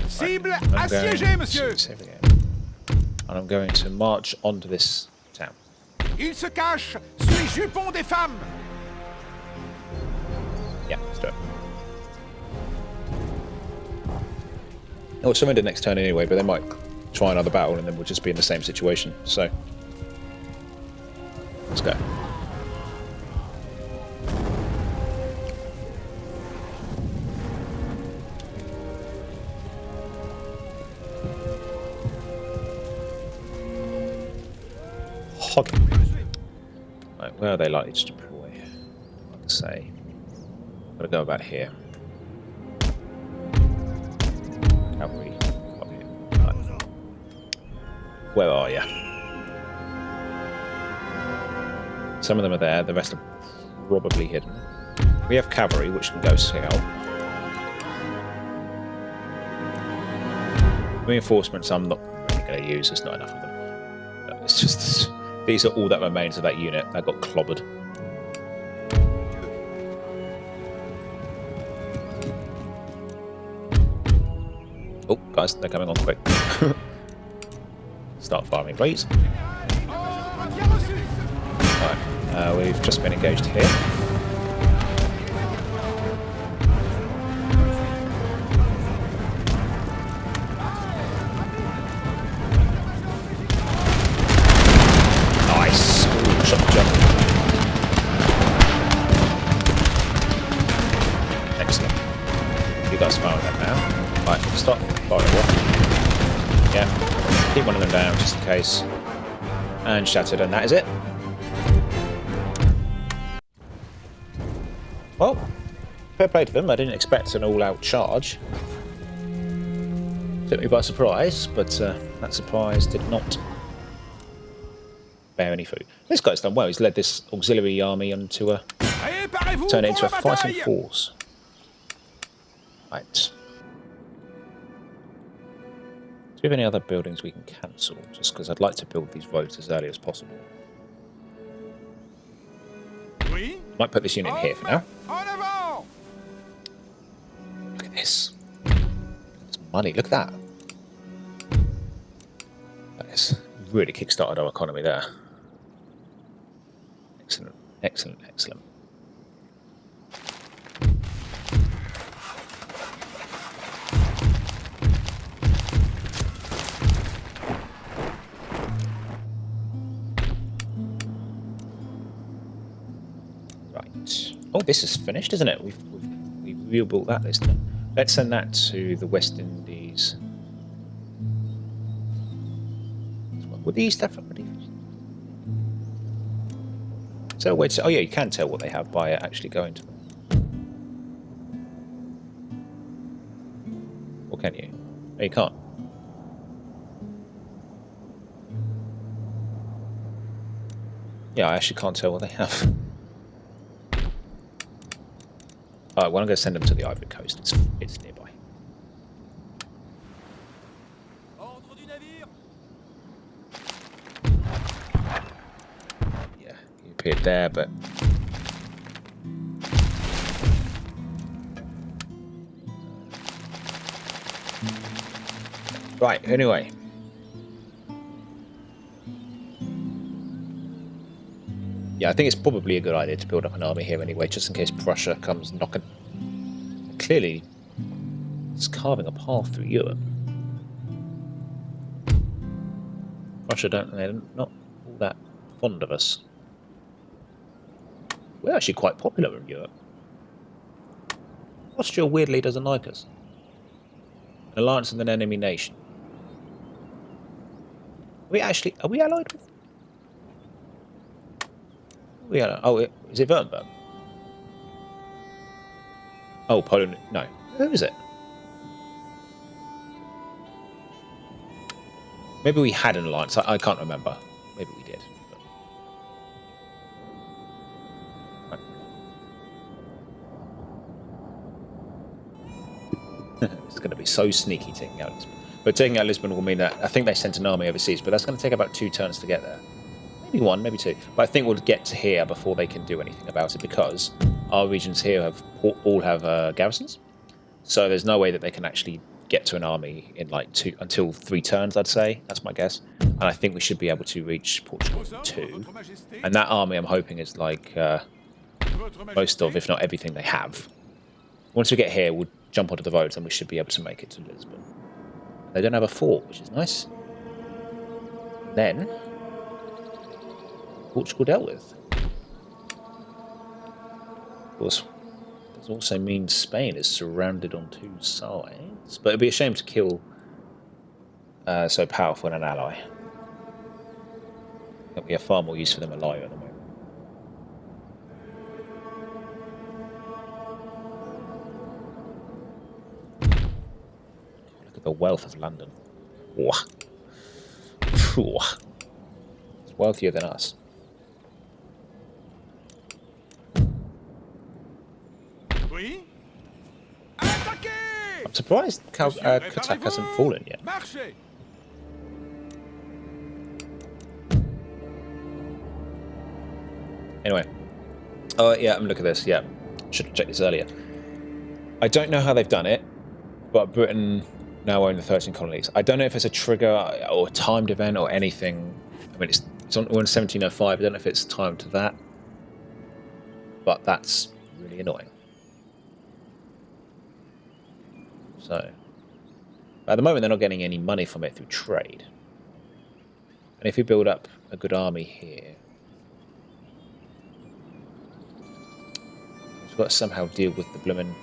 Cible assiégée, monsieur. And I'm going to march onto this town. Il se cache sous les jupons des femmes. Yeah, let's do it. We'll surrender next turn anyway, but they might try another battle and then we'll just be in the same situation. So, let's go. Okay. Right, where are they likely to deploy? Let's say, I'm gonna go about here. Cavalry, up here. Right. Where are you? Some of them are there. The rest are probably hidden. We have cavalry, which can go scout. Reinforcements, I'm not really going to use. There's not enough of them. It's just These are all that remains of that unit that got clobbered. Oh, guys, they're coming on quick. Start firing, please. Alright, we've just been engaged here. Nice! Ooh, shot the jump. Excellent. You guys firing that now. Right, stop firing one. Yeah. Keep one of them down just in case. And shattered, and that is it. Well, fair play to them. I didn't expect an all-out charge. Took me by surprise, but that surprise did not bear any fruit. This guy's done well. He's led this auxiliary army into a turn it into a fighting force. Right. Do we have any other buildings we can cancel? Just because I'd like to build these roads as early as possible. Might put this unit here for now. Look at this. It's money. Look at that. That has really kickstarted our economy there. Excellent, excellent, excellent. Oh, this is finished, isn't it? We've rebuilt that this time. Let's send that to the West Indies. Would the East Africa? So wait. Oh yeah, you can tell what they have by actually going to them. Or can you? No, you can't. Yeah, I actually can't tell what they have. Alright, well I'm going to send them to the Ivory Coast. It's nearby. Yeah, he appeared there, but... Right, anyway. Yeah, I think it's probably a good idea to build up an army here anyway, just in case Prussia comes knocking. Clearly, it's carving a path through Europe. Prussia they're not all that fond of us. We're actually quite popular in Europe. Austria weirdly doesn't like us. An alliance with an enemy nation. Are we allied with? Oh, is it Wurtemberg? Oh, Poland. No. Who is it? Maybe we had an alliance. I can't remember. Maybe we did. Right. It's going to be so sneaky taking out Lisbon. But taking out Lisbon will mean that I think they sent an army overseas, but that's going to take about 2 turns to get there. Maybe 1, maybe 2. But I think we'll get to here before they can do anything about it, because our regions here all have garrisons. So there's no way that they can actually get to an army in like 2 until 3 turns, I'd say. That's my guess. And I think we should be able to reach Portugal in 2. And that army, I'm hoping, is like most of, if not everything they have. Once we get here, we'll jump onto the roads and we should be able to make it to Lisbon. They don't have a fort, which is nice. Then Portugal dealt with. Of course, this also means Spain is surrounded on 2 sides, but it'd be a shame to kill so powerful an ally. I think we have far more use for them alive at the moment. Look at the wealth of London. Wah. It's wealthier than us. I'm surprised Kutak hasn't fallen yet. Anyway. Oh, yeah, look at this. Yeah. Should have checked this earlier. I don't know how they've done it, but Britain now own the 13 colonies. I don't know if it's a trigger or a timed event or anything. I mean, we're in 1705. I don't know if it's timed to that. But that's really annoying. So, at the moment, they're not getting any money from it through trade. And if we build up a good army here, we've got to somehow deal with the bloomin'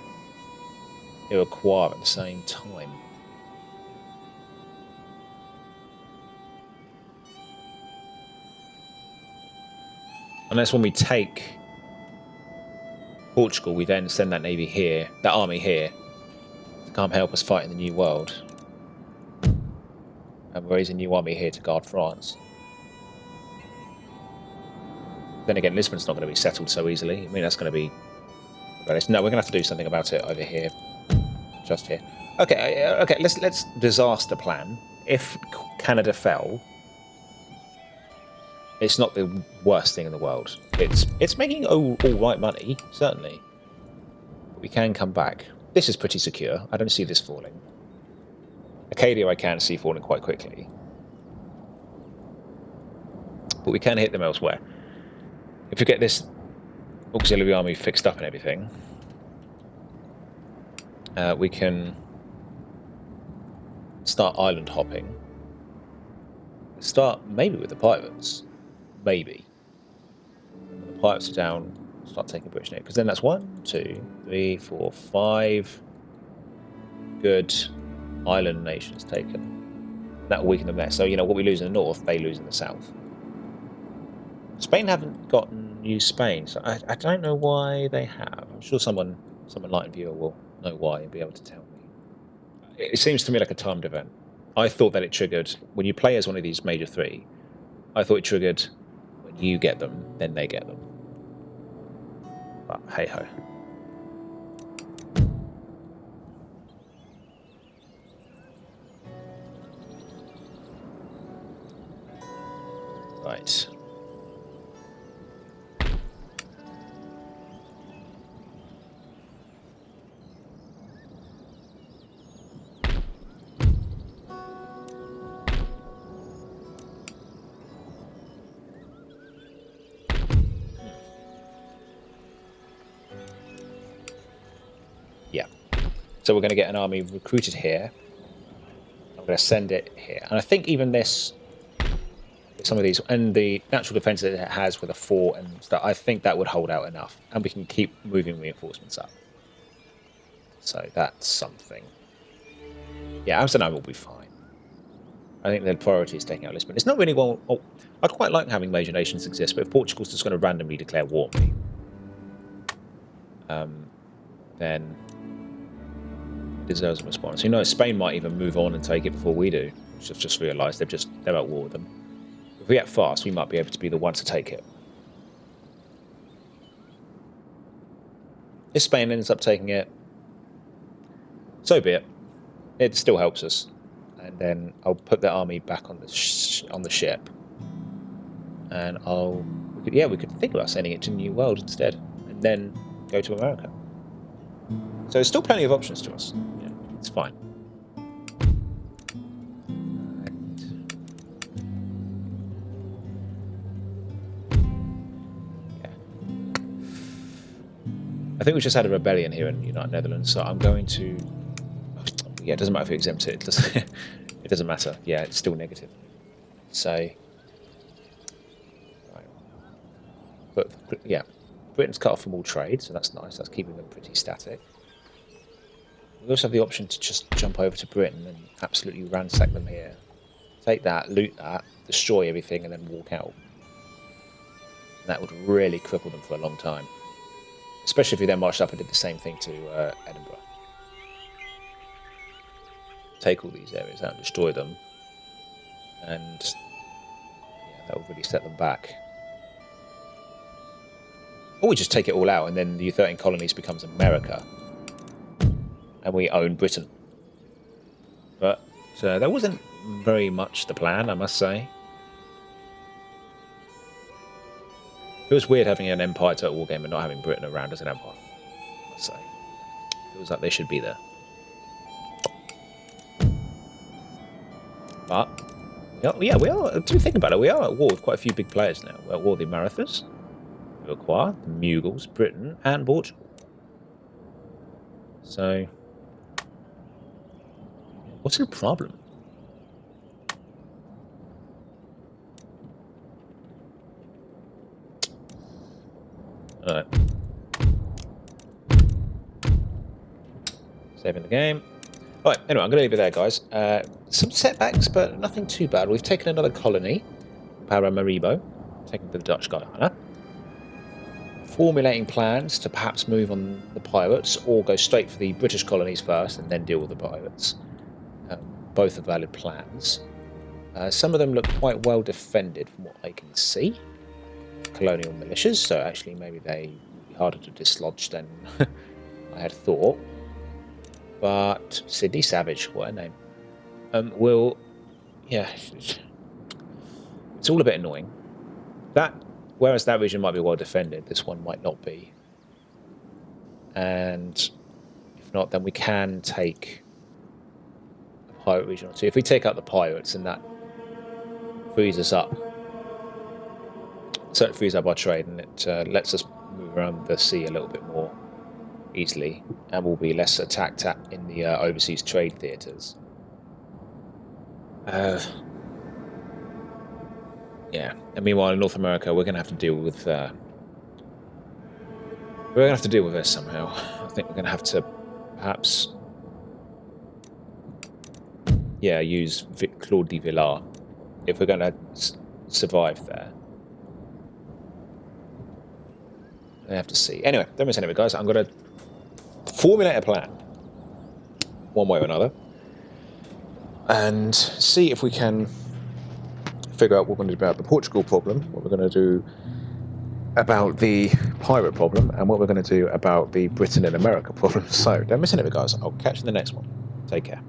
Iroquois at the same time. Unless when we take Portugal, we then send that navy here, that army here, to come help us fight in the New World. And raise a new army here to guard France. Then again, Lisbon's not going to be settled so easily. I mean, that's going to be... No, we're going to have to do something about it over here. Just here. Okay, let's disaster plan. If Canada fell, it's not the worst thing in the world. It's making all right money, certainly. But we can come back. This is pretty secure. I don't see this falling. Acadia I can see falling quite quickly. But we can hit them elsewhere. If we get this auxiliary army fixed up and everything, we can start island hopping. Start maybe with the pirates. Maybe. When the pirates are down, start taking British navy. Because then that's 1, 2, 3, 4, 5 good island nations taken. That will weaken them there. So, you know, what we lose in the north, they lose in the south. Spain haven't used Spain, so I don't know why they have. I'm sure someone enlightened viewer will know why and be able to tell me. It seems to me like a timed event. I thought that it triggered, when you play as one of these major three, I thought it triggered when you get them, then they get them. But hey-ho. Right. Yeah. So we're going to get an army recruited here. I'm going to send it here. And I think even this... some of these, and the natural defense that it has with a fort and stuff, I think that would hold out enough, and we can keep moving reinforcements up. So that's something. Yeah, Amsterdam will be fine. I think the priority is taking out Lisbon. It's not really well. Oh, I quite like having major nations exist, but if Portugal's just going to randomly declare war on me, then it deserves a response. Who knows? Spain might even move on and take it before we do. Just realised they're at war with them. If we act fast, we might be able to be the ones to take it. If Spain ends up taking it, so be it. It still helps us. And then I'll put the army back on the ship. And we could think about sending it to New World instead. And then go to America. So there's still plenty of options to us. Yeah, it's fine. I think we just had a rebellion here in the United Netherlands, so I'm going to... Yeah, it doesn't matter if you exempt it. It doesn't matter. Yeah, it's still negative. So... Right. But, yeah. Britain's cut off from all trade, so that's nice. That's keeping them pretty static. We also have the option to just jump over to Britain and absolutely ransack them here. Take that, loot that, destroy everything, and then walk out. And that would really cripple them for a long time. Especially if we then marched up and did the same thing to Edinburgh. Take all these areas out and destroy them. And yeah, that will really set them back. Or we just take it all out and then the 13 colonies becomes America. And we own Britain. But that wasn't very much the plan, I must say. Feels weird having an Empire Total War game and not having Britain around as an empire. Let's say. Feels like they should be there. But, yeah, we are. Do think about it. We are at war with quite a few big players now. We're at war with the Marathas, the Iroquois, the Mughals, Britain, and Portugal. So, what's the problem? Alright. Saving the game. Alright, anyway, I'm going to leave it there, guys. Some setbacks, but nothing too bad. We've taken another colony, Paramaribo, taken to the Dutch Guyana. Formulating plans to perhaps move on the pirates, or go straight for the British colonies first and then deal with the pirates. Both are valid plans. Some of them look quite well defended from what I can see. Colonial militias, so actually maybe they would be harder to dislodge than I had thought. But Sydney Savage, what a name. Yeah, it's all a bit annoying. Whereas that region might be well defended, this one might not be. And if not, then we can take a pirate region or two. If we take out the pirates, then that frees us up. Certainly frees up our trade, and it lets us move around the sea a little bit more easily, and we'll be less attacked at in the overseas trade theatres. Yeah, and meanwhile in North America, we're going to have to deal with this somehow. I think we're going to have to perhaps, yeah, use Claude de Villars if we're going to survive there. I have to see. Anyway, don't miss anything, guys. I'm going to formulate a plan, one way or another, and see if we can figure out what we're going to do about the Portugal problem, what we're going to do about the pirate problem, and what we're going to do about the Britain and America problem. So, don't miss anything, guys. I'll catch you in the next one. Take care.